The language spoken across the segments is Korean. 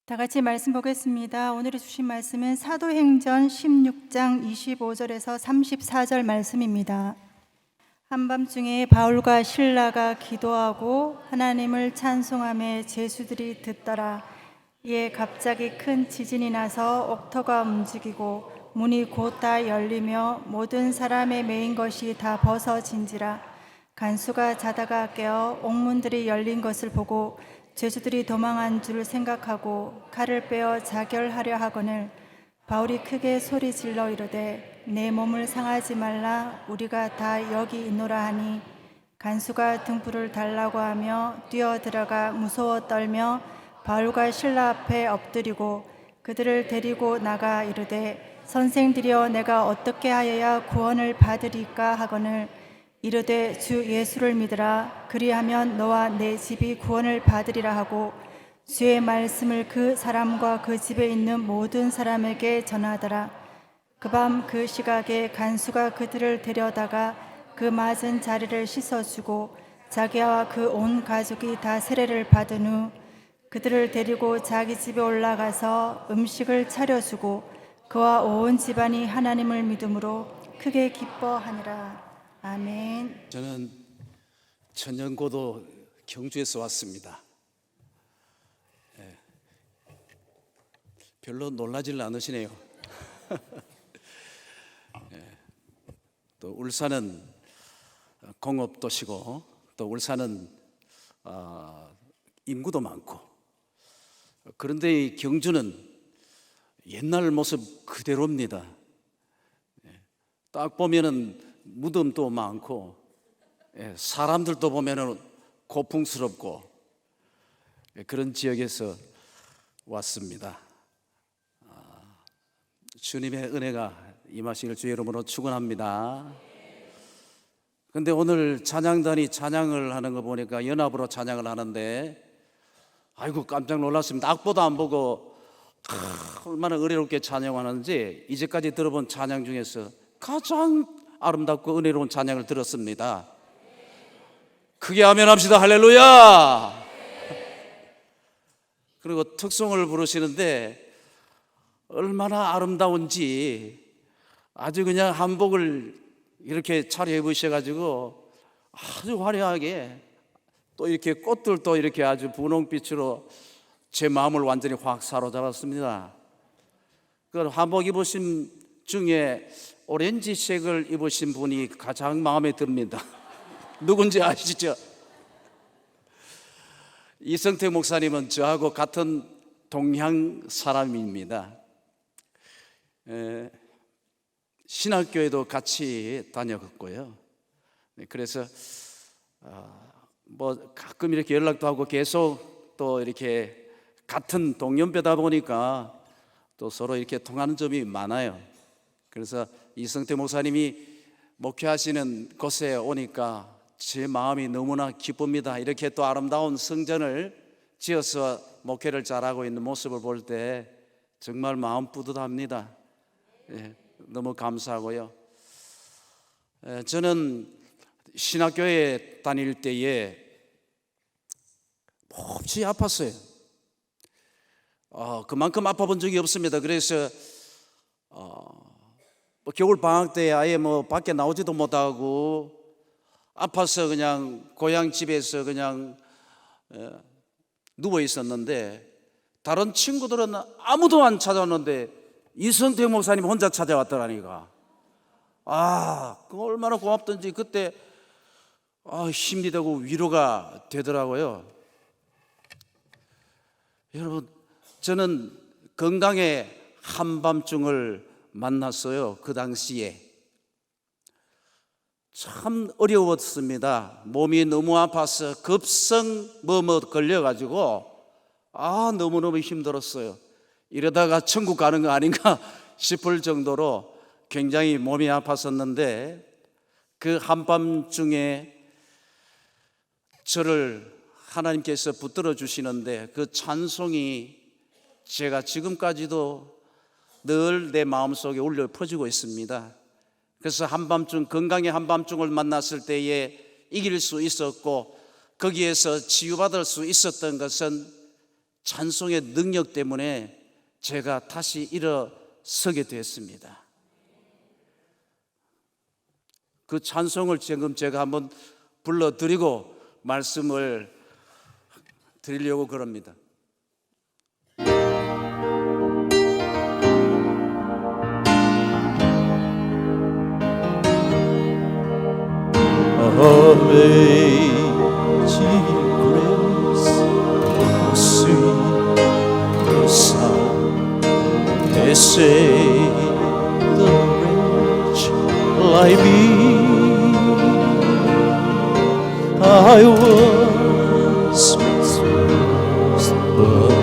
다 같이 말씀 보겠습니다. 오늘 주신 말씀은 사도행전 16장 25절에서 34절 말씀입니다. 한밤중에 바울과 실라가 기도하고 하나님을 찬송하며 제수들이 듣더라. 이에 갑자기 큰 지진이 나서 옥토가 움직이고 문이 곧 다 열리며 모든 사람의 매인 것이 다 벗어진지라. 간수가 자다가 깨어 옥문들이 열린 것을 보고 죄수들이 도망한 줄 생각하고 칼을 빼어 자결하려 하거늘 바울이 크게 소리질러 이르되 내 몸을 상하지 말라, 우리가 다 여기 있노라 하니 간수가 등불을 달라고 하며 뛰어들어가 무서워 떨며 바울과 실라 앞에 엎드리고 그들을 데리고 나가 이르되 선생들이여, 내가 어떻게 하여야 구원을 받으리까 하거늘 이르되 주 예수를 믿으라. 그리하면 너와 내 집이 구원을 받으리라 하고 주의 말씀을 그 사람과 그 집에 있는 모든 사람에게 전하더라. 그 밤 그 시각에 간수가 그들을 데려다가 그 맞은 자리를 씻어주고 자기와 그 온 가족이 다 세례를 받은 후 그들을 데리고 자기 집에 올라가서 음식을 차려주고 그와 온 집안이 하나님을 믿음으로 크게 기뻐하니라. 아멘. 저는 천연고도 경주에서 왔습니다. 별로 놀라질 않으시네요. 또 울산은 공업도시고 또 울산은 인구도 많고, 그런데 이 경주는 옛날 모습 그대로입니다. 딱 보면은 무덤도 많고, 사람들도 보면은 고풍스럽고, 그런 지역에서 왔습니다. 주님의 은혜가 임하시길 주의 이름으로 축원합니다. 그런데 오늘 찬양단이 찬양을 하는 거 보니까 연합으로 찬양을 하는데, 아이고 깜짝 놀랐습니다. 악보도 안 보고 얼마나 은혜롭게 찬양하는지 이제까지 들어본 찬양 중에서 가장 아름답고 은혜로운 찬양을 들었습니다. 크게 아멘합시다. 할렐루야. 그리고 특송을 부르시는데 얼마나 아름다운지 아주 그냥 한복을 이렇게 차려입으셔가지고 아주 화려하게, 또 이렇게 꽃들도 이렇게 아주 분홍빛으로 제 마음을 완전히 확 사로잡았습니다. 그 한복 입으신 중에 오렌지색을 입으신 분이 가장 마음에 듭니다. 누군지 아시죠? 이성택 목사님은 저하고 같은 동향 사람입니다. 신학교에도 같이 다녔고요. 그래서 뭐 가끔 이렇게 연락도 하고 계속 또 이렇게 같은 동년배다 보니까 또 서로 이렇게 통하는 점이 많아요. 그래서 이성태 목사님이 목회하시는 곳에 오니까 제 마음이 너무나 기쁩니다. 이렇게 또 아름다운 성전을 지어서 목회를 잘하고 있는 모습을 볼 때 정말 마음 뿌듯합니다. 너무 감사하고요. 저는 신학교에 다닐 때에 몹시 아팠어요. 그만큼 아파본 적이 없습니다. 그래서 겨울 방학 때 아예 밖에 나오지도 못하고 아파서 그냥 고향 집에서 그냥 누워 있었는데, 다른 친구들은 아무도 안 찾아왔는데 이성택 목사님 혼자 찾아왔더라니까. 그거 얼마나 고맙던지 그때 힘이 되고 위로가 되더라고요. 여러분, 저는 건강의 한밤중을 만났어요. 그 당시에 참 어려웠습니다. 몸이 너무 아파서 급성 걸려가지고 너무너무 힘들었어요. 이러다가 천국 가는 거 아닌가 싶을 정도로 굉장히 몸이 아팠었는데, 그 한밤중에 저를 하나님께서 붙들어 주시는데 그 찬송이 제가 지금까지도 늘 내 마음속에 울려 퍼지고 있습니다. 그래서 한밤중, 건강의 한밤중을 만났을 때에 이길 수 있었고 거기에서 치유받을 수 있었던 것은 찬송의 능력 때문에 제가 다시 일어서게 됐습니다. 그 찬송을 지금 제가 한번 불러드리고 말씀을 드리려고 그럽니다. Amazing grace, how sweet the sound that saved a wretch like me. I was once lost, but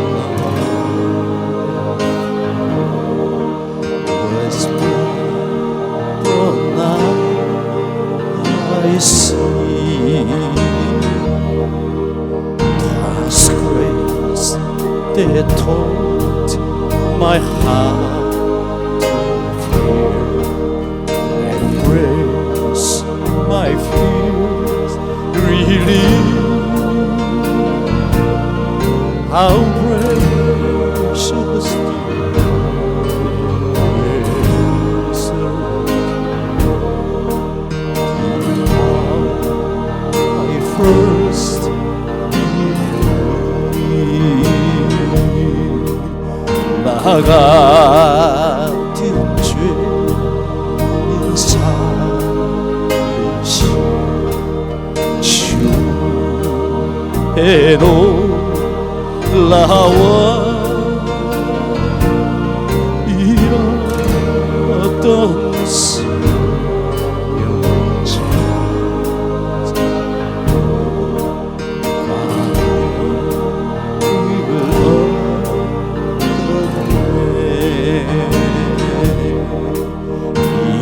was blind, but now I see. 'Twas grace that taught my heart to fear, and grace my fears relieved. How precious first 나 같은 죄인 살리신 주의 놀라워 일어났던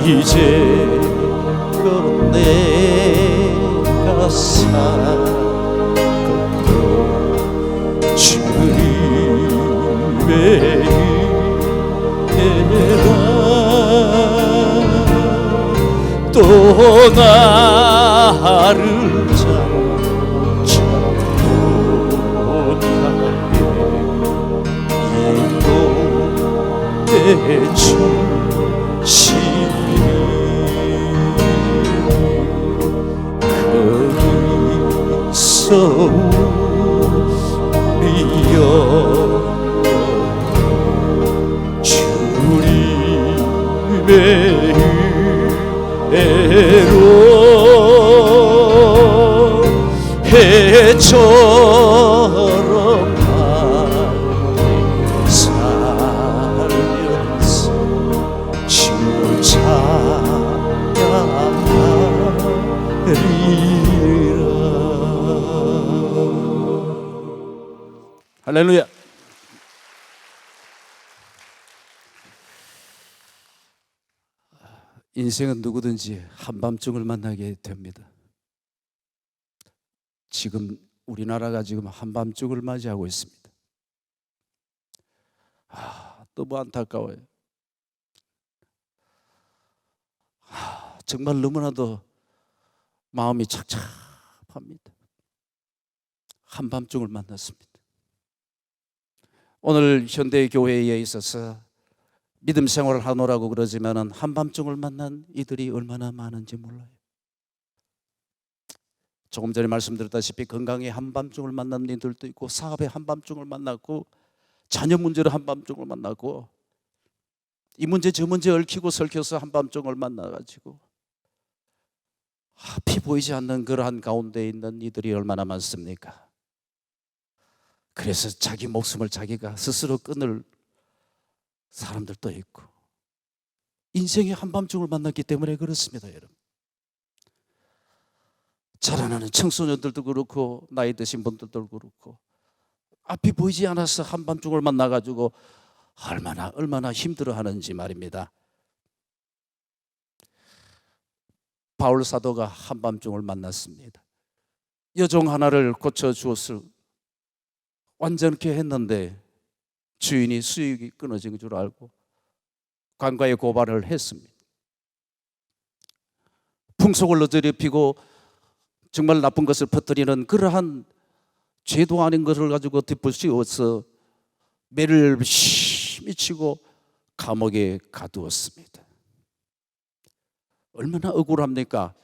이제껏 내가 살았던 주님의 은혜가 또 나를 장착하게 인도해 주시니 우리여 주님의 은혜로 해처럼 밝게 살면서 주 찬양하리라. 할렐루야. 인생은 누구든지 한밤중을 만나게 됩니다. 지금 우리나라가 지금 한밤중을 맞이하고 있습니다. 너무 안타까워요. 정말 너무나도 마음이 착잡합니다. 한밤중을 만났습니다. 오늘 현대 교회에 있어서 믿음 생활을 하노라고 그러지만은 한밤중을 만난 이들이 얼마나 많은지 몰라요. 조금 전에 말씀드렸다시피 건강에 한밤중을 만난 이들도 있고, 사업에 한밤중을 만났고, 자녀 문제로 한밤중을 만나고, 이 문제 저 문제 얽히고 설켜서 한밤중을 만나가지고 앞이 보이지 않는 그러한 가운데 있는 이들이 얼마나 많습니까? 그래서 자기 목숨을 자기가 스스로 끊을 사람들도 있고, 인생의 한밤중을 만났기 때문에 그렇습니다. 여러분, 자라나는 청소년들도 그렇고 나이 드신 분들도 그렇고 앞이 보이지 않아서 한밤중을 만나가지고 얼마나 힘들어하는지 말입니다. 바울 사도가 한밤중을 만났습니다. 여종 하나를 고쳐주었을 완전케 했는데 주인이 수익이 끊어진 줄 알고 관가에 고발을 했습니다. 풍속을 어지럽히고 정말 나쁜 것을 퍼뜨리는 그러한 죄도 아닌 것을 가지고 뒷부씌워서 매를 심히 치고 감옥에 가두었습니다. 얼마나 억울합니까?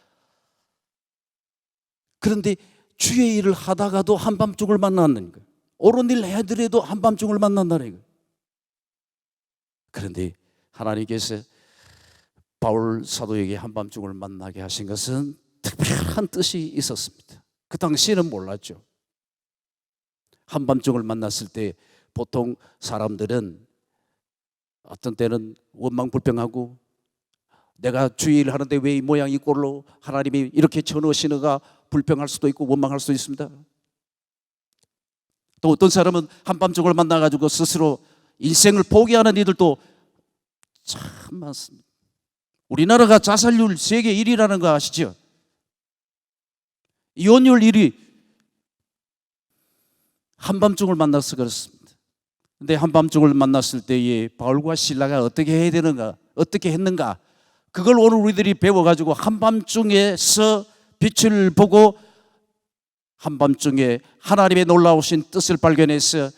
그런데 주의 일을 하다가도 한밤중을 만나는 거예요. 옳은 일 해더라도 한밤중을 만난다는 거예요. 그런데 하나님께서 바울 사도에게 한밤중을 만나게 하신 것은 특별한 뜻이 있었습니다. 그 당시에는 몰랐죠. 한밤중을 만났을 때 보통 사람들은 어떤 때는 원망불평하고 내가 주의 일을 하는데 왜 이 모양 이 꼴로 하나님이 이렇게 쳐넣으시는가 불평할 수도 있고 원망할 수도 있습니다. 또 어떤 사람은 한밤중을 만나가지고 스스로 인생을 포기하는 이들도 참 많습니다. 우리나라가 자살률 세계 1위라는 거 아시죠? 이혼율 1위. 한밤중을 만나서 그렇습니다. 근데 한밤중을 만났을 때에 바울과 실라가 어떻게 해야 되는가, 어떻게 했는가, 그걸 오늘 우리들이 배워가지고 한밤중에서 빛을 보고 한밤중에 하나님의 놀라우신 뜻을 발견해서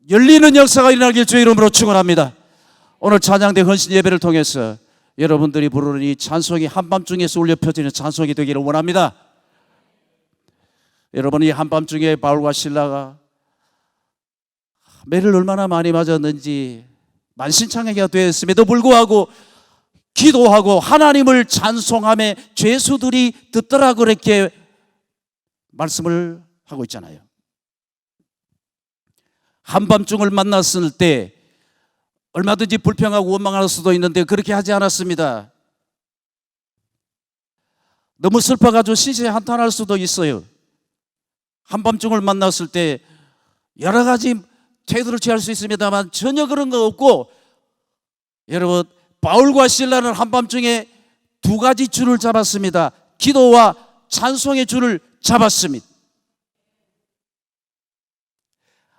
열리는 역사가 일어나길 주의 이름으로 축원합니다. 오늘 찬양대 헌신 예배를 통해서 여러분들이 부르는 이 찬송이 한밤중에서 울려 펴지는 찬송이 되기를 원합니다. 여러분, 이 한밤중에 바울과 실라가 매를 얼마나 많이 맞았는지 만신창이가 되었음에도 불구하고 기도하고 하나님을 찬송하며 죄수들이 듣더라 그렇게 말씀을 하고 있잖아요. 한밤중을 만났을 때 얼마든지 불평하고 원망할 수도 있는데 그렇게 하지 않았습니다. 너무 슬퍼가지고 신세 한탄할 수도 있어요. 한밤중을 만났을 때 여러 가지 태도를 취할 수 있습니다만 전혀 그런 거 없고, 여러분, 바울과 실라는 한밤중에 두 가지 줄을 잡았습니다. 기도와 찬송의 줄을 잡았습니다.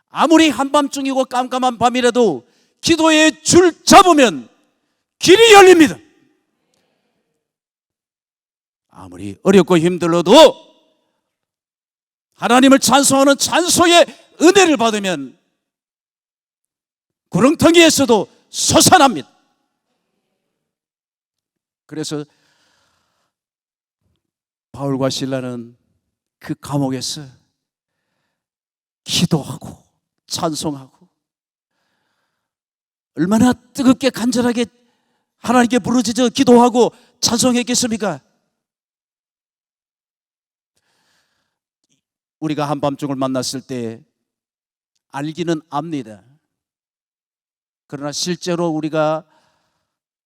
아무리 한밤중이고 깜깜한 밤이라도 기도의 줄 잡으면 길이 열립니다. 아무리 어렵고 힘들어도 하나님을 찬송하는 찬송의 은혜를 받으면 구렁텅이에서도 솟아납니다. 그래서 바울과 실라는 그 감옥에서 기도하고 찬송하고 얼마나 뜨겁게 간절하게 하나님께 부르짖어 기도하고 찬송했겠습니까? 우리가 한밤중을 만났을 때 알기는 압니다. 그러나 실제로 우리가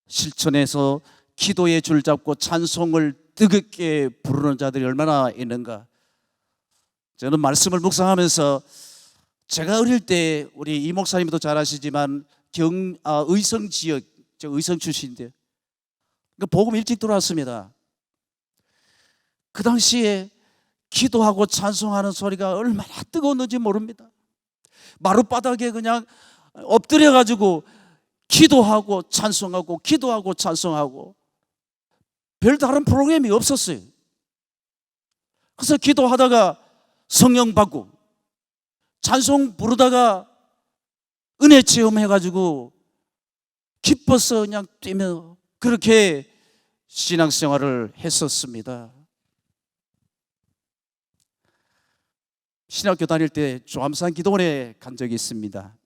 실천해서 기도의 줄 잡고 찬송을 뜨겁게 부르는 자들이 얼마나 있는가. 저는 말씀을 묵상하면서 제가 어릴 때 우리 이 목사님도 잘 아시지만 의성 지역, 저 의성 출신인데 복음 일찍 들어왔습니다. 그 당시에 기도하고 찬송하는 소리가 얼마나 뜨거웠는지 모릅니다. 마룻바닥에 그냥 엎드려가지고 기도하고 찬송하고 기도하고 찬송하고 별다른 프로그램이 없었어요. 그래서 기도하다가 성령 받고 찬송 부르다가 은혜 체험해가지고 기뻐서 그냥 뛰며 그렇게 신앙생활을 했었습니다. 신학교 다닐 때 조암산 기도원에 간 적이 있습니다.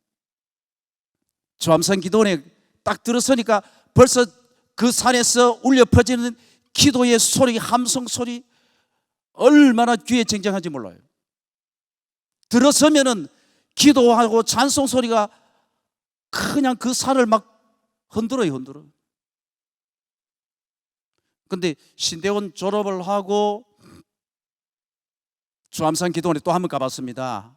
조암산 기도원에 딱 들어서니까 벌써 그 산에서 울려 퍼지는 기도의 소리, 함성 소리 얼마나 귀에 쟁쟁한지 몰라요. 들어서면은 기도하고 찬송 소리가 그냥 그 산을 막 흔들어요. 근데 신대원 졸업을 하고 조암산 기도원에 또 한 번 가봤습니다.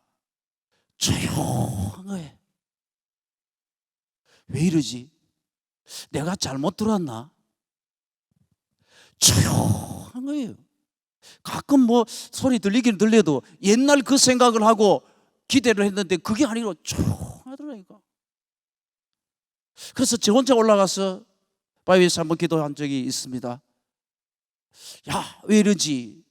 조용해. 왜 이러지? 내가 잘못 들었나? 조용해요. 가끔 뭐 소리 들리긴 들려도 옛날 그 생각을 하고 기대를 했는데 그게 아니고 조용하더라니까. 그래서 저 혼자 올라가서 바위에서 한번 기도한 적이 있습니다. 야, 왜 이러지?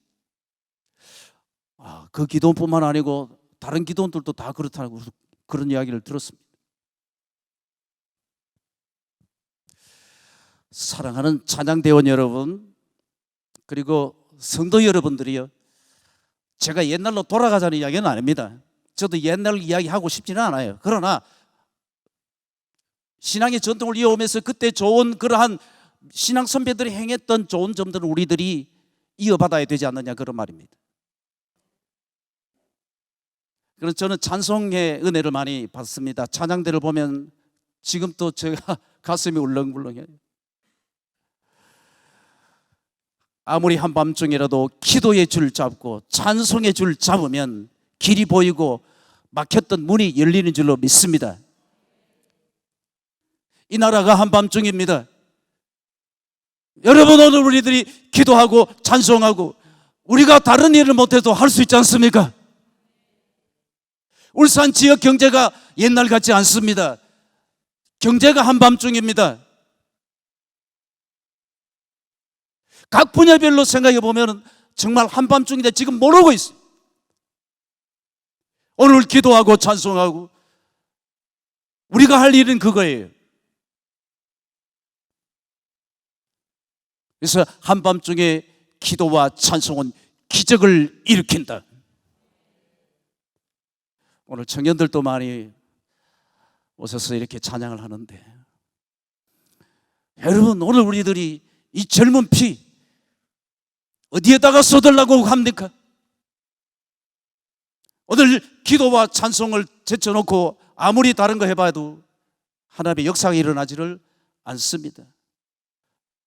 그 기도원뿐만 아니고 다른 기도원들도 다 그렇다고 그런 이야기를 들었습니다. 사랑하는 찬양대원 여러분, 그리고 성도 여러분들이요, 제가 옛날로 돌아가자는 이야기는 아닙니다. 저도 옛날 이야기하고 싶지는 않아요. 그러나 신앙의 전통을 이어오면서 그때 좋은 그러한 신앙 선배들이 행했던 좋은 점들은 우리들이 이어받아야 되지 않느냐, 그런 말입니다. 그래서 저는 찬송의 은혜를 많이 받습니다. 찬양대를 보면 지금 또 제가 가슴이 울렁불렁해요. 아무리 한밤중이라도 기도의 줄 잡고 찬송의 줄 잡으면 길이 보이고 막혔던 문이 열리는 줄로 믿습니다. 이 나라가 한밤중입니다. 여러분, 오늘 우리들이 기도하고 찬송하고 우리가 다른 일을 못해도 할 수 있지 않습니까? 울산 지역 경제가 옛날 같지 않습니다. 경제가 한밤중입니다. 각 분야별로 생각해 보면 정말 한밤중인데 지금 모르고 있어요. 오늘 기도하고 찬송하고 우리가 할 일은 그거예요. 그래서 한밤중에 기도와 찬송은 기적을 일으킨다. 오늘 청년들도 많이 오셔서 이렇게 찬양을 하는데, 여러분, 오늘 우리들이 이 젊은 피 어디에다가 쏟으려고 합니까? 오늘 기도와 찬송을 제쳐놓고 아무리 다른 거 해봐도 하나님의 역사가 일어나지를 않습니다.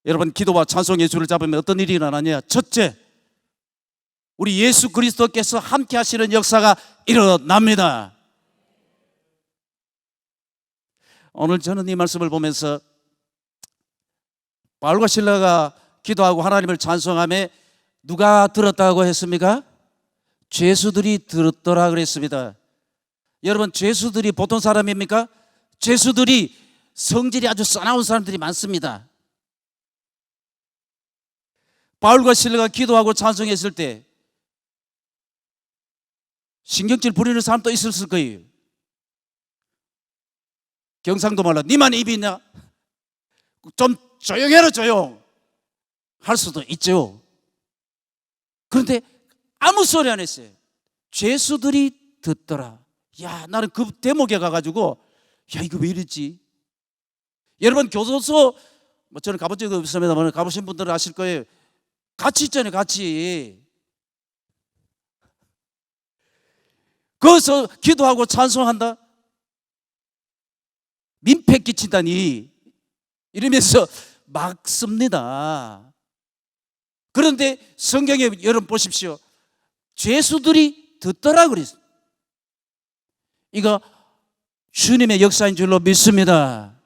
여러분, 기도와 찬송의 줄을 잡으면 어떤 일이 일어나냐? 첫째, 우리 예수 그리스도께서 함께 하시는 역사가 일어납니다. 오늘 저는 이 말씀을 보면서 바울과 실라가 기도하고 하나님을 찬송하며 누가 들었다고 했습니까? 죄수들이 들었더라 그랬습니다. 여러분, 죄수들이 보통 사람입니까? 죄수들이 성질이 아주 싸나운 사람들이 많습니다. 바울과 실라가 기도하고 찬송했을 때 신경질 부리는 사람도 있었을 거예요. 경상도 말로 니만 입이 있냐? 좀 조용해라, 조용 할 수도 있죠. 그런데 아무 소리 안 했어요. 죄수들이 듣더라. 야, 나는 그 대목에 가가지고 야, 이거 왜 이랬지? 여러분, 교도소 뭐 저는 가본 적이 없습니다만 가보신 분들은 아실 거예요. 같이 있잖아요, 같이. 거기서 기도하고 찬송한다? 민폐 끼친다니 이러면서 막 씁니다. 그런데 성경에 여러분 보십시오. 죄수들이 듣더라 그랬어요. 이거 주님의 역사인 줄로 믿습니다.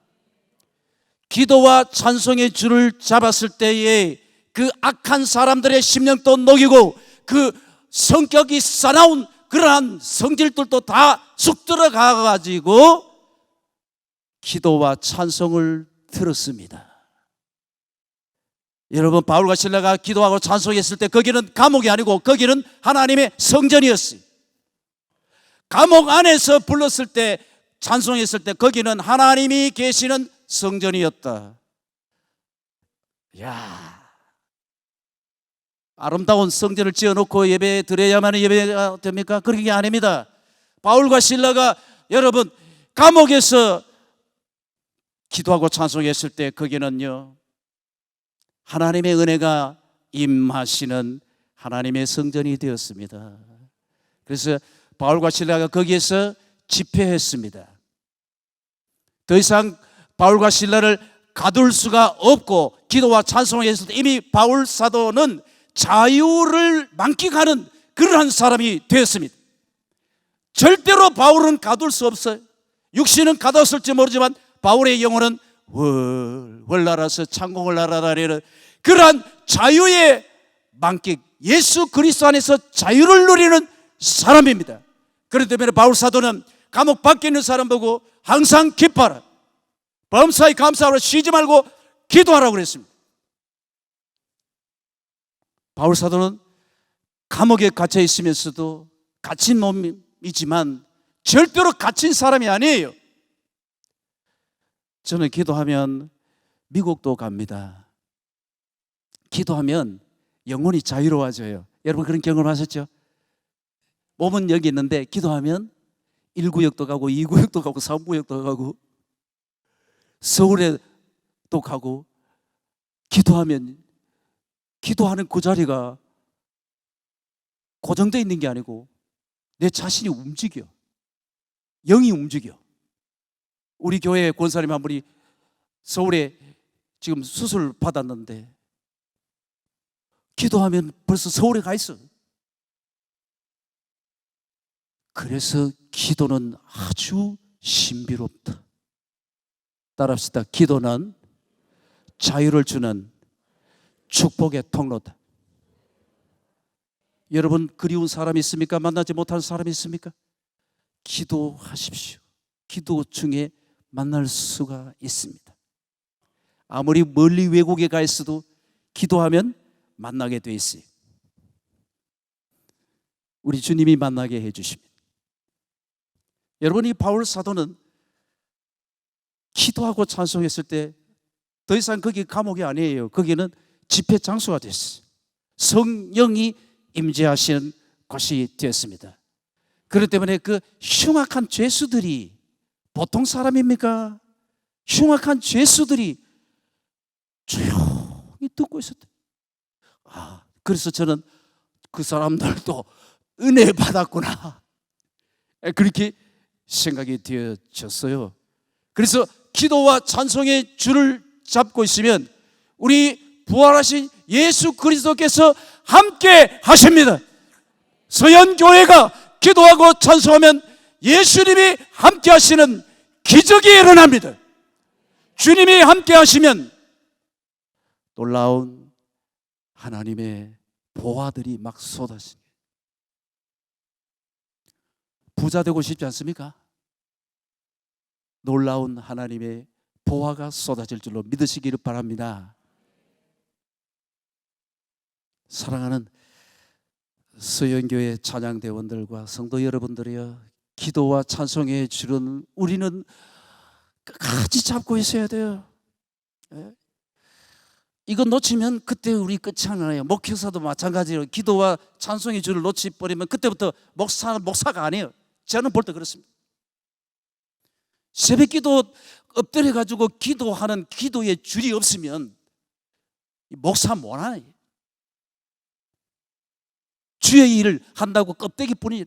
기도와 찬송의 줄을 잡았을 때에 그 악한 사람들의 심령도 녹이고 그 성격이 싸나운 그러한 성질들도 다 쑥 들어가가지고 기도와 찬송을 들었습니다. 여러분, 바울과 실라가 기도하고 찬송했을 때 거기는 감옥이 아니고 거기는 하나님의 성전이었어요. 감옥 안에서 불렀을 때, 찬송했을 때 거기는 하나님이 계시는 성전이었다. 야, 아름다운 성전을 지어놓고 예배 드려야만 예배가 됩니까? 그런 게 아닙니다. 바울과 실라가 여러분 감옥에서 기도하고 찬송했을 때 거기는요, 하나님의 은혜가 임하시는 하나님의 성전이 되었습니다. 그래서 바울과 실라가 거기에서 집회했습니다. 더 이상 바울과 실라를 가둘 수가 없고 기도와 찬송을 했을 때 이미 바울 사도는 자유를 만끽하는 그러한 사람이 되었습니다. 절대로 바울은 가둘 수 없어요. 육신은 가뒀을지 모르지만 바울의 영혼은 월월 날아서 창공을 날아다니는 그러한 자유의 만끽, 예수 그리스도 안에서 자유를 누리는 사람입니다. 그렇기 때문에 바울 사도는 감옥 밖에 있는 사람 보고 항상 기뻐하라, 범사에 감사하라, 쉬지 말고 기도하라고 그랬습니다. 바울 사도는 감옥에 갇혀 있으면서도 갇힌 몸이지만 절대로 갇힌 사람이 아니에요. 저는 기도하면 미국도 갑니다. 기도하면 영혼이 자유로워져요. 여러분 그런 경험하셨죠? 몸은 여기 있는데 기도하면 1구역도 가고 2구역도 가고 3구역도 가고 서울에도 가고, 기도하면 기도하는 그 자리가 고정되어 있는 게 아니고 내 자신이 움직여. 영이 움직여. 우리 교회 권사님 한 분이 서울에 지금 수술 받았는데 기도하면 벌써 서울에 가 있어. 그래서 기도는 아주 신비롭다. 따라합시다. 기도는 자유를 주는 축복의 통로다. 여러분 그리운 사람이 있습니까? 만나지 못하는 사람이 있습니까? 기도하십시오. 기도 중에 만날 수가 있습니다. 아무리 멀리 외국에 가 있어도 기도하면 만나게 돼 있어요. 우리 주님이 만나게 해주십니다. 여러분, 이 바울 사도는 기도하고 찬송했을 때 더 이상 거기 감옥이 아니에요. 거기는 집회 장소가 됐어요. 성령이 임재하시는 곳이 되었습니다. 그렇기 때문에 그 흉악한 죄수들이 보통 사람입니까? 흉악한 죄수들이 조용히 듣고 있었대. 그래서 저는 그 사람들도 은혜 받았구나, 그렇게 생각이 되어졌어요. 그래서 기도와 찬송의 줄을 잡고 있으면 우리 부활하신 예수 그리스도께서 함께 하십니다. 서연교회가 기도하고 찬송하면 예수님이 함께 하시는 기적이 일어납니다. 주님이 함께 하시면 놀라운 하나님의 보화들이 막 쏟아집니다. 부자 되고 싶지 않습니까? 놀라운 하나님의 보화가 쏟아질 줄로 믿으시기를 바랍니다. 사랑하는 서연교회 찬양대원들과 성도 여러분들이여, 기도와 찬송의 줄은 우리는 끝까지 잡고 있어야 돼요. 이거 놓치면 그때 우리 끝이 아니에요. 목회사도 마찬가지로 기도와 찬송의 줄을 놓치버리면 그때부터 목사가 아니에요. 저는 볼 때 그렇습니다. 새벽 기도 엎드려 가지고 기도하는 기도의 줄이 없으면 목사 못하네. 주의 일을 한다고 껍데기뿐이에요.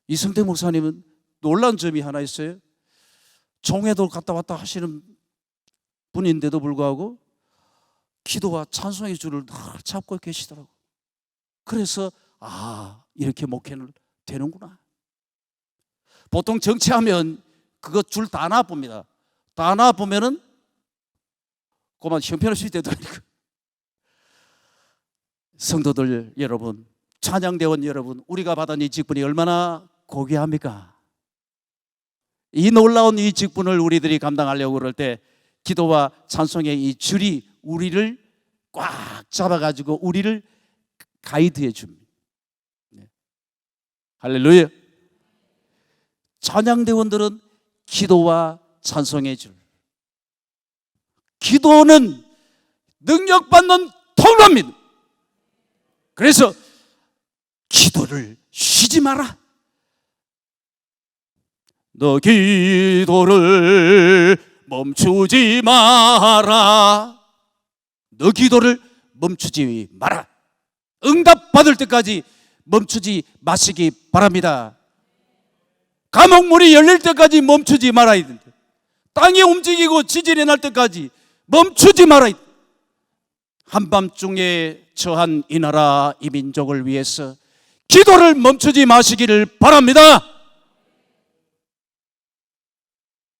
이성태 목사님은 놀라운 점이 하나 있어요. 종회도 갔다 왔다 하시는 분인데도 불구하고 기도와 찬송의 줄을 잡고 계시더라고. 그래서 이렇게 목회는 되는구나. 보통 정치하면 그거 줄 다 놔봅니다. 다 놔보면은 그만 형편없이 되더라고요. 성도들 여러분, 찬양대원 여러분, 우리가 받은 이 직분이 얼마나 고귀합니까? 이 놀라운 이 직분을 우리들이 감당하려고 그럴 때 기도와 찬송의 이 줄이 우리를 꽉 잡아가지고 우리를 가이드해 줍니다. 할렐루야. 찬양대원들은 기도와 찬송의 줄, 기도는 능력받는 통로입니다. 그래서 기도를 쉬지 마라. 너 기도를 멈추지 마라. 너 기도를 멈추지 마라. 응답받을 때까지 멈추지 마시기 바랍니다. 감옥문이 열릴 때까지 멈추지 말아야 된다. 땅이 움직이고 지진이 날 때까지 멈추지 말아야 된다. 한밤중에 처한 이 나라 이 민족을 위해서 기도를 멈추지 마시기를 바랍니다.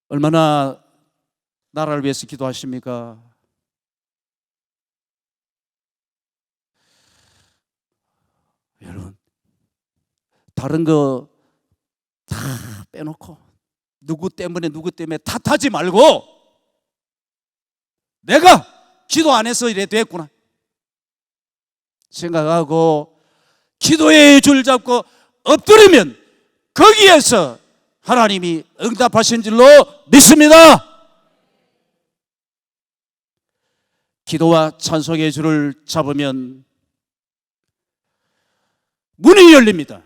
얼마나 나라를 위해서 기도하십니까? 여러분, 다른 거 다 빼놓고 누구 때문에 탓하지 말고 내가 기도 안 해서 이래 됐구나 생각하고 기도의 줄 잡고 엎드리면 거기에서 하나님이 응답하신 줄로 믿습니다. 기도와 찬송의 줄을 잡으면 문이 열립니다.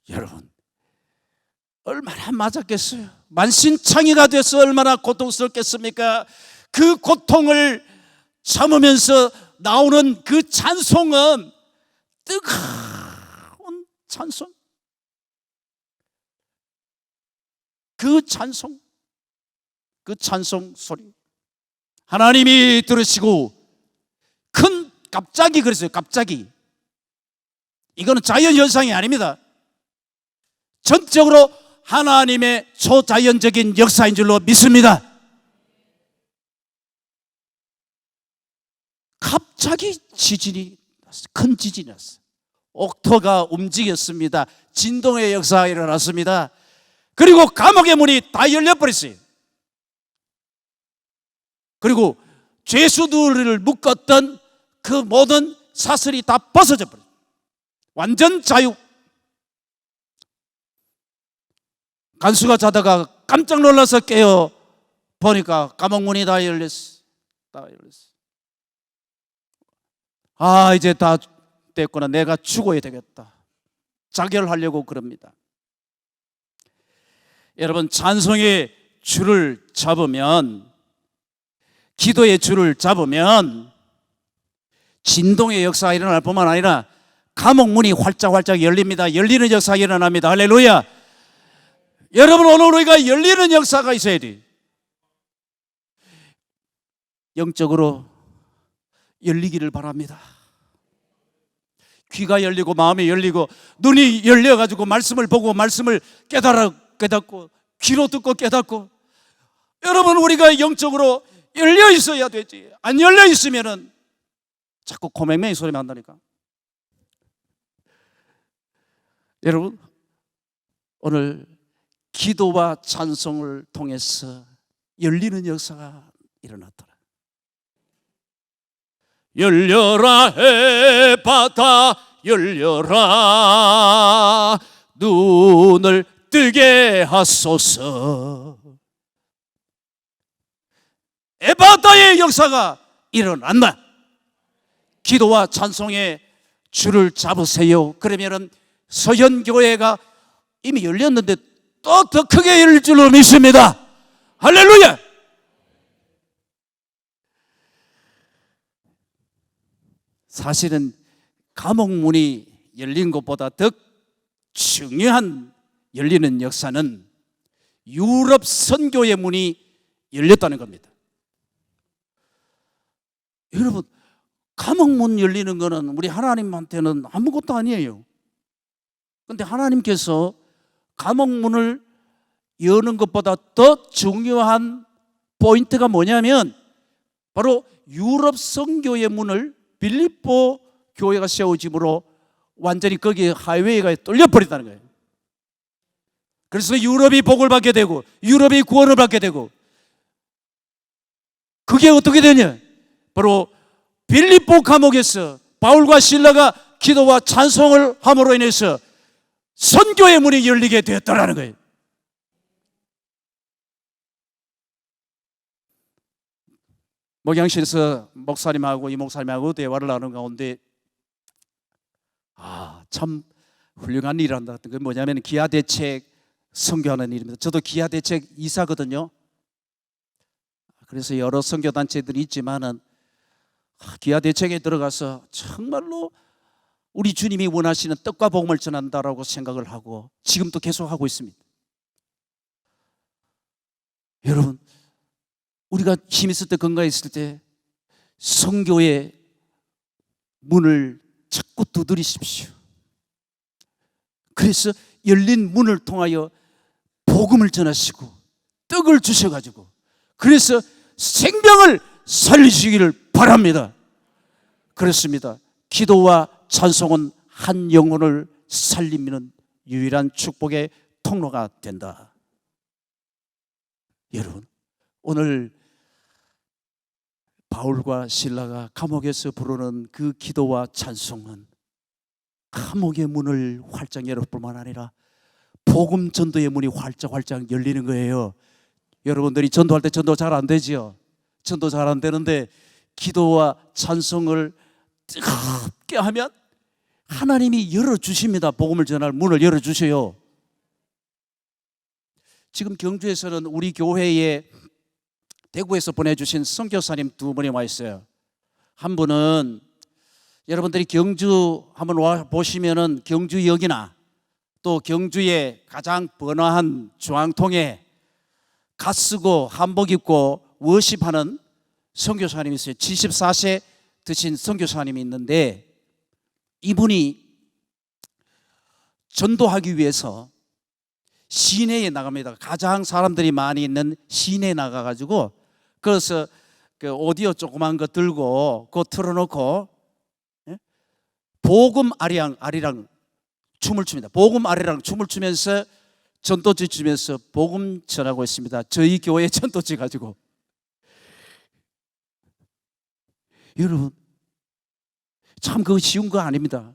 여러분, 얼마나 맞았겠어요? 만신창이가 돼서 얼마나 고통스럽겠습니까? 그 고통을 참으면서 나오는 그 찬송은 뜨거운 찬송, 그 찬송 소리 하나님이 들으시고 갑자기 그랬어요. 갑자기. 이거는 자연현상이 아닙니다. 전적으로 하나님의 초자연적인 역사인 줄로 믿습니다. 갑자기 지진이 났어요. 큰 지진이 났어요. 옥토가 움직였습니다. 진동의 역사가 일어났습니다. 그리고 감옥의 문이 다 열려버렸어요. 그리고 죄수들을 묶었던 그 모든 사슬이 다 벗어져 버려요. 완전 자유. 간수가 자다가 깜짝 놀라서 깨어 보니까 감옥 문이 다 열렸어. 아, 이제 다 됐구나. 내가 죽어야 되겠다. 자결하려고 그럽니다. 여러분, 찬송의 줄을 잡으면, 기도의 줄을 잡으면 진동의 역사가 일어날 뿐만 아니라 감옥 문이 활짝활짝 열립니다. 열리는 역사가 일어납니다. 할렐루야. 여러분, 오늘 우리가 열리는 역사가 있어야 돼. 영적으로 열리기를 바랍니다. 귀가 열리고 마음이 열리고 눈이 열려가지고 말씀을 보고 말씀을 깨닫고 귀로 듣고 깨닫고. 여러분, 우리가 영적으로 열려 있어야 되지. 안 열려 있으면은 자꾸 고맹맹이 소리 난다니까. 여러분, 오늘 기도와 찬송을 통해서 열리는 역사가 일어났더라. 열려라 해바다 열려라, 눈을 뜨게 하소서. 에바다의 역사가 일어난다. 기도와 찬송의 줄을 잡으세요. 그러면은 서현교회가 이미 열렸는데 또 더 크게 열릴 줄로 믿습니다. 할렐루야. 사실은 감옥 문이 열린 것보다 더 중요한 열리는 역사는 유럽 선교의 문이 열렸다는 겁니다. 여러분, 감옥 문 열리는 것은 우리 하나님한테는 아무것도 아니에요. 그런데 하나님께서 감옥 문을 여는 것보다 더 중요한 포인트가 뭐냐면 바로 유럽 선교의 문을 빌립보 교회가 세워짐으로 완전히 거기에 하이웨이가 뚫려버렸다는 거예요. 그래서 유럽이 복을 받게 되고 유럽이 구원을 받게 되고, 그게 어떻게 되냐? 바로 빌립보 감옥에서 바울과 실라가 기도와 찬송을 함으로 인해서 선교의 문이 열리게 되었다는 거예요. 목양실에서 목사님하고 이 목사님하고 대화를 나누는 가운데 참 훌륭한 일을 한다. 그게 뭐냐면 기아대책 선교하는 일입니다. 저도 기아대책 이사거든요. 그래서 여러 선교단체들이 있지만은 기아대책에 들어가서 정말로 우리 주님이 원하시는 떡과 복음을 전한다라고 생각을 하고 지금도 계속 하고 있습니다. 여러분, 우리가 힘 있을 때, 건강했을 때 선교의 문을 자꾸 두드리십시오. 그래서 열린 문을 통하여 복음을 전하시고 떡을 주셔가지고 그래서 생명을 살리시기를 바랍니다. 그렇습니다. 기도와 찬송은 한 영혼을 살리는 유일한 축복의 통로가 된다. 여러분, 오늘 바울과 실라가 감옥에서 부르는 그 기도와 찬송은 감옥의 문을 활짝 열을 뿐만 아니라 복음 전도의 문이 활짝 열리는 거예요. 여러분들이 전도할 때 전도 잘 안 되지요. 전도 잘 안 되는데 기도와 찬송을 뜨겁게 하면 하나님이 열어주십니다. 복음을 전할 문을 열어주셔요. 지금 경주에서는 우리 교회에 대구에서 보내주신 선교사님 두 분이 와 있어요. 한 분은 여러분들이 경주 한번 와 보시면은 경주역이나 또 경주의 가장 번화한 중앙통에 갓 쓰고 한복 입고 워십하는 선교사님이 있어요. 74세 드신 선교사님이 있는데 이분이 전도하기 위해서 시내에 나갑니다. 가장 사람들이 많이 있는 시내에 나가가지고 그래서 그 오디오 조그만 거 들고 그거 틀어놓고 복음 아리랑 춤을 춥니다. 복음 아리랑 춤을 추면서 전도지 주면서 복음 전하고 있습니다. 저희 교회 전도지 가지고. 여러분 참 그거 쉬운 거 아닙니다.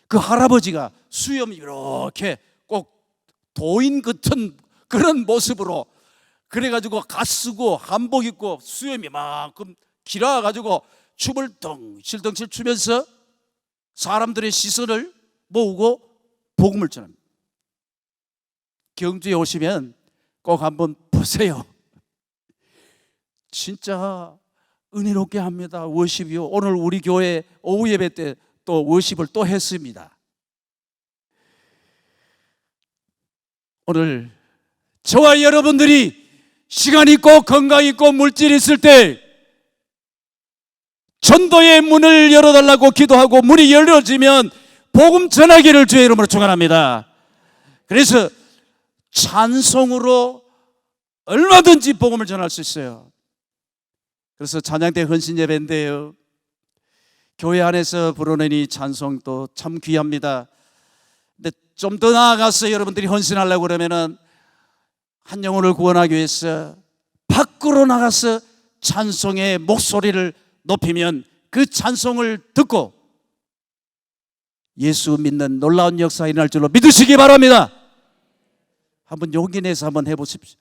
그 할아버지가 수염 이렇게 꼭 도인 같은 그런 모습으로 그래가지고 갓 쓰고 한복 입고 수염이 만큼 길어가지고 춤을 덩실덩실 추면서 사람들의 시선을 모으고 복음을 전합니다. 경주에 오시면 꼭 한번 보세요. 진짜 은혜롭게 합니다. 워십이요. 오늘 우리 교회 오후 예배 때 또 워십을 또 했습니다. 오늘 저와 여러분들이 시간 있고 건강 있고 물질 있을 때 전도의 문을 열어달라고 기도하고 문이 열려지면 복음 전하기를 주의 이름으로 축원합니다. 그래서 찬송으로 얼마든지 복음을 전할 수 있어요. 그래서 찬양대 헌신 예배인데요, 교회 안에서 부르는 이 찬송도 참 귀합니다. 근데 좀 더 나아가서 여러분들이 헌신하려고 그러면은 한 영혼을 구원하기 위해서 밖으로 나가서 찬송의 목소리를 높이면 그 찬송을 듣고 예수 믿는 놀라운 역사 일어날 줄로 믿으시기 바랍니다. 한번 용기 내서 한번 해보십시오.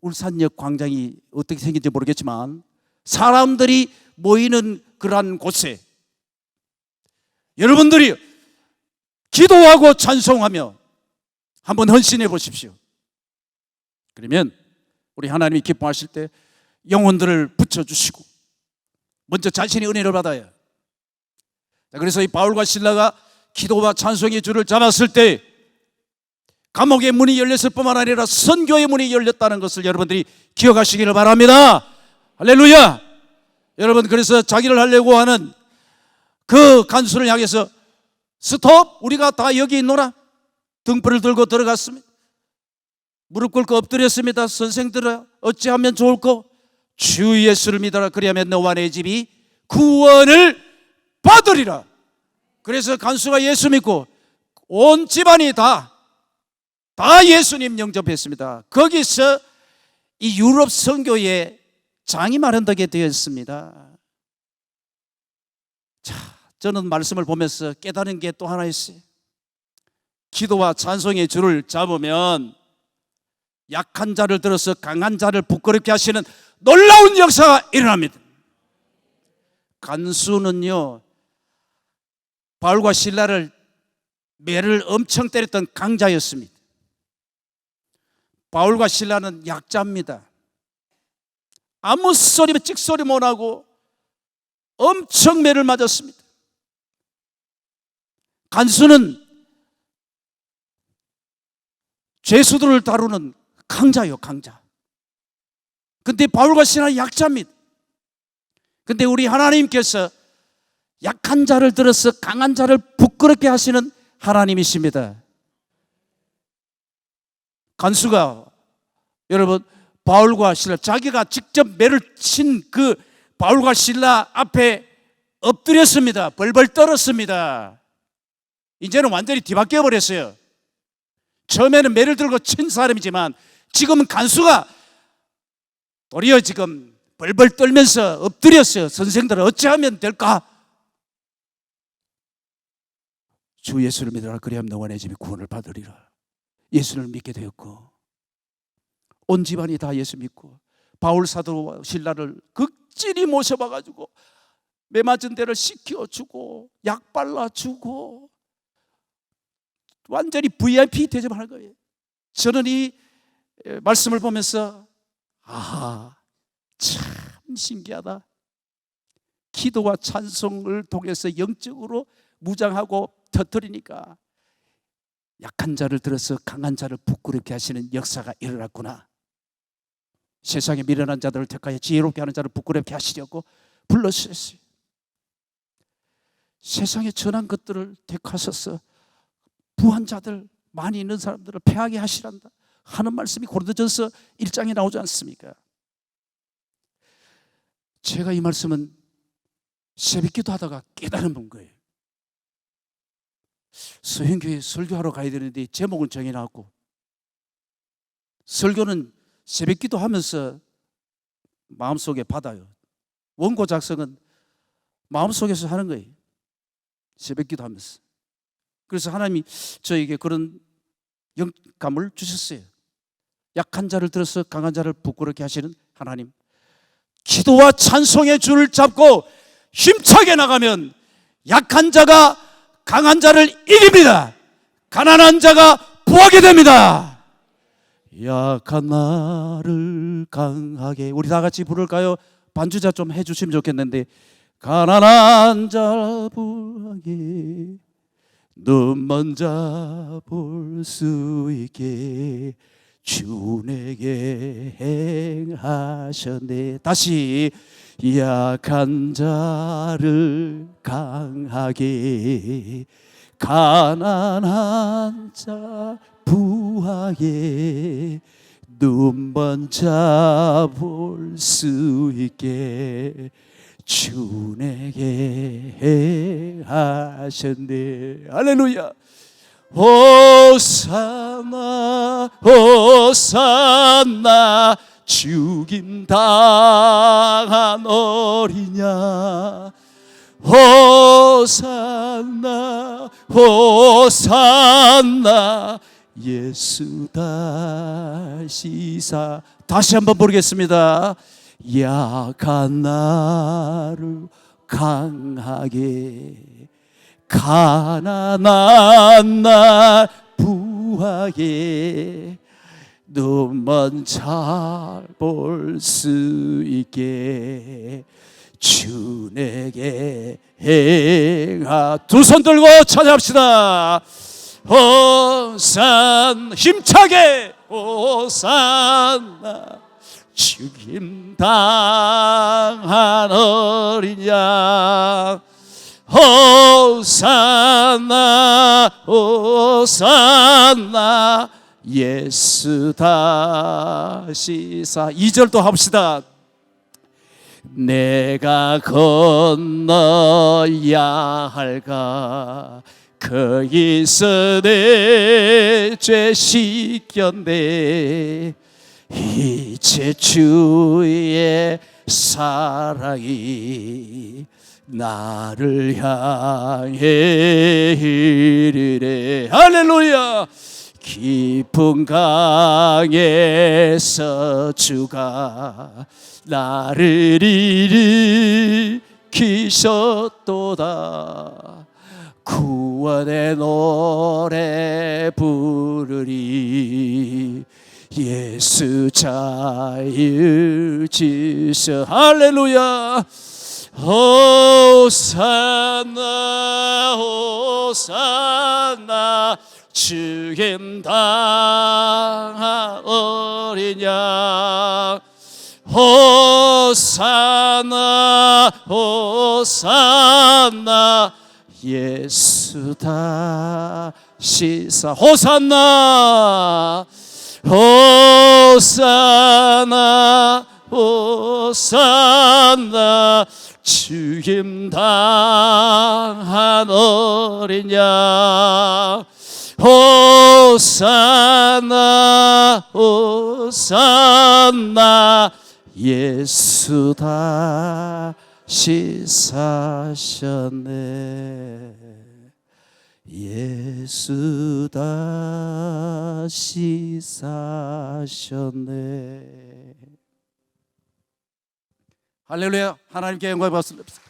울산역 광장이 어떻게 생긴지 모르겠지만 사람들이 모이는 그러한 곳에 여러분들이 기도하고 찬송하며 한번 헌신해 보십시오. 그러면 우리 하나님이 기뻐하실 때 영혼들을 붙여주시고 먼저 자신의 은혜를 받아요. 그래서 이 바울과 실라가 기도와 찬송의 줄을 잡았을 때 감옥의 문이 열렸을 뿐만 아니라 선교의 문이 열렸다는 것을 여러분들이 기억하시기를 바랍니다. 할렐루야. 여러분, 그래서 자기를 하려고 하는 그 간수를 향해서 스톱, 우리가 다 여기 있노라. 등불을 들고 들어갔습니다. 무릎 꿇고 엎드렸습니다. 선생들아, 어찌하면 좋을꼬? 주 예수를 믿어라. 그리하면 너와 내 집이 구원을 받으리라. 그래서 간수가 예수 믿고 온 집안이 다 예수님 영접했습니다. 거기서 이 유럽 선교에 장이 마련되게 되었습니다. 자, 저는 말씀을 보면서 깨달은 게 또 하나 있어요. 기도와 찬송의 줄을 잡으면 약한 자를 들어서 강한 자를 부끄럽게 하시는 놀라운 역사가 일어납니다. 간수는요, 바울과 실라를 매를 엄청 때렸던 강자였습니다. 바울과 실라는 약자입니다. 아무 소리 찍소리 못하고 엄청 매를 맞았습니다. 간수는 죄수들을 다루는 강자요, 강자. 근데 바울과 실라는 약자입니다. 근데 우리 하나님께서 약한 자를 들어서 강한 자를 부끄럽게 하시는 하나님이십니다. 간수가 여러분 바울과 실라, 자기가 직접 매를 친 그 바울과 실라 앞에 엎드렸습니다. 벌벌 떨었습니다. 이제는 완전히 뒤바뀌어 버렸어요. 처음에는 매를 들고 친 사람이지만 지금은 간수가 도리어 지금 벌벌 떨면서 엎드렸어요. 선생들 어찌하면 될까? 주 예수를 믿으라. 그리하면 너와 내 집이 구원을 받으리라. 예수를 믿게 되었고 온 집안이 다 예수 믿고 바울 사도와 신라를 극진히 모셔봐가지고 매 맞은 데를 씻겨주고 약 발라주고 완전히 VIP 대접하는 거예요. 저는 이 말씀을 보면서 참 신기하다. 기도와 찬송을 통해서 영적으로 무장하고 터뜨리니까 약한 자를 들어서 강한 자를 부끄럽게 하시는 역사가 일어났구나. 세상에 미련한 자들을 택하여 지혜롭게 하는 자를 부끄럽게 하시려고 불러주셨어요. 세상에 전한 것들을 택하셔서 부한 자들, 많이 있는 사람들을 패하게 하시란다 하는 말씀이 고린도전서 1장에 나오지 않습니까? 제가 이 말씀은 새벽기도 하다가 깨달은 본 거예요. 서현교회 설교하러 가야 되는데 제목은 정해놨고 설교는 새벽기도 하면서 마음속에 받아요. 원고 작성은 마음속에서 하는 거예요. 새벽기도 하면서. 그래서 하나님이 저에게 그런 영감을 주셨어요. 약한 자를 들어서 강한 자를 부끄럽게 하시는 하나님. 기도와 찬송의 줄을 잡고 힘차게 나가면 약한 자가 강한 자를 이깁니다. 가난한 자가 부하게 됩니다. 약한 나를 강하게. 우리 다 같이 부를까요? 반주자 좀 해주시면 좋겠는데. 가난한 자 부하게 눈먼 자 볼 수 있게 주 내게 행하셨네. 다시. 약한 자를 강하게 가난한 자 부하게 눈먼 자 볼 수 있게 주 내게 행하셨네. 할렐루야. 호산나 호산나 죽임당한 어리냐. 호산나 호산나 예수 다시 사. 다시 한번 부르겠습니다. 약한 나를 강하게 가난한 날 부하게 눈먼 잘 볼 수 있게 주 내게 행하. 두 손 들고 찬양합시다. 호산 힘차게 호산나 죽임당한 어린 양. 호산나 호산나 예수 다시 사. 2절도 합시다. 내가 건너야 할까 거기서 내 죄 씻겼네. 이제 주의 사랑이 나를 향해 이르래. 할렐루야. 깊은 강에서 주가 나를 일으키셨도다. 구원의 노래 부르리. 예수 자유 지셔. 할렐루야. 호산나 호산나 죽임당한 어린 양. 호산나 호산나 예수 다시 사. 호산나 호산나 호산나 죽임당한 어린 양. 호산나 호산나 예수 다시 사셨네. 예수 다시 사셨네. 할렐루야. 하나님께 영광의 박수를 드립니다.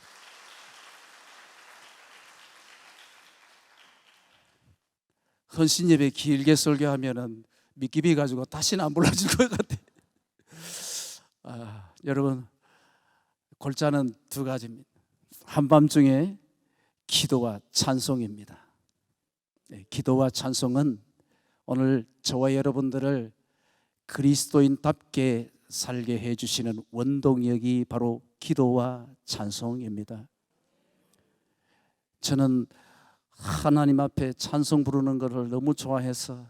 헌신 예배 길게 설교하면은 믿기비 가지고 다시는 안 불러줄 것 같아. 여러분, 골자는 두 가지입니다. 한밤중에 기도와 찬송입니다. 기도와 찬송은 오늘 저와 여러분들을 그리스도인답게 살게 해주시는 원동력이 바로 기도와 찬송입니다. 저는 하나님 앞에 찬송 부르는 것을 너무 좋아해서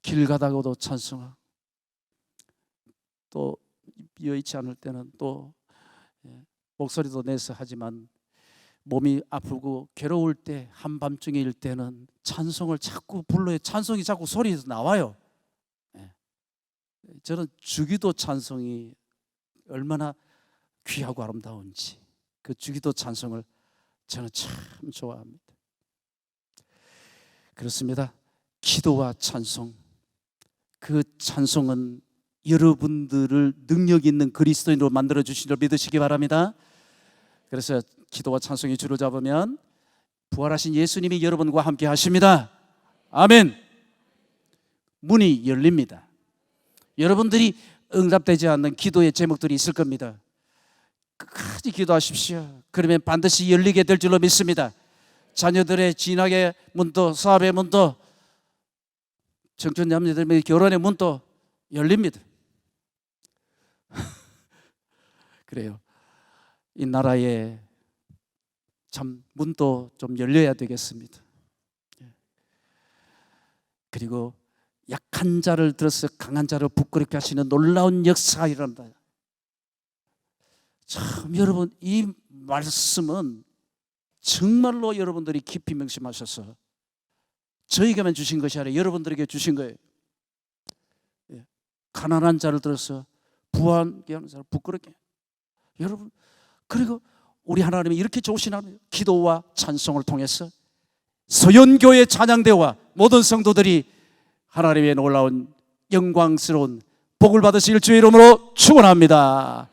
길 가다가도 찬송하고, 또 여의치 않을 때는 또 목소리도 내서 하지만, 몸이 아프고 괴로울 때, 한밤중일 때는 찬송을 자꾸 불러요. 찬송이 자꾸 소리에서 나와요. 저는 주기도 찬송이 얼마나 귀하고 아름다운지, 그 주기도 찬송을 저는 참 좋아합니다. 그렇습니다. 기도와 찬송, 그 찬송은 여러분들을 능력 있는 그리스도인으로 만들어 주시기를 믿으시기 바랍니다. 그래서 기도와 찬송이 주를 잡으면 부활하신 예수님이 여러분과 함께 하십니다. 아멘. 문이 열립니다. 여러분들이 응답되지 않는 기도의 제목들이 있을 겁니다. 끝까지 기도하십시오. 그러면 반드시 열리게 될 줄로 믿습니다. 자녀들의 진학의 문도, 사업의 문도, 청춘남녀들의 결혼의 문도 열립니다. 그래요. 이 나라에 참 문도 좀 열려야 되겠습니다. 그리고 약한 자를 들어서 강한 자를 부끄럽게 하시는 놀라운 역사가 일어난다. 참 여러분, 이 말씀은 정말로 여러분들이 깊이 명심하셔서 저에게만 주신 것이 아니라 여러분들에게 주신 거예요. 가난한 자를 들어서 부하게 하는 자를 부끄럽게. 여러분, 그리고 우리 하나님이 이렇게 좋으신 하나님, 기도와 찬송을 통해서 서연교회 찬양대와 모든 성도들이 하나님의 놀라운 영광스러운 복을 받으시길 주의 이름으로 축원합니다.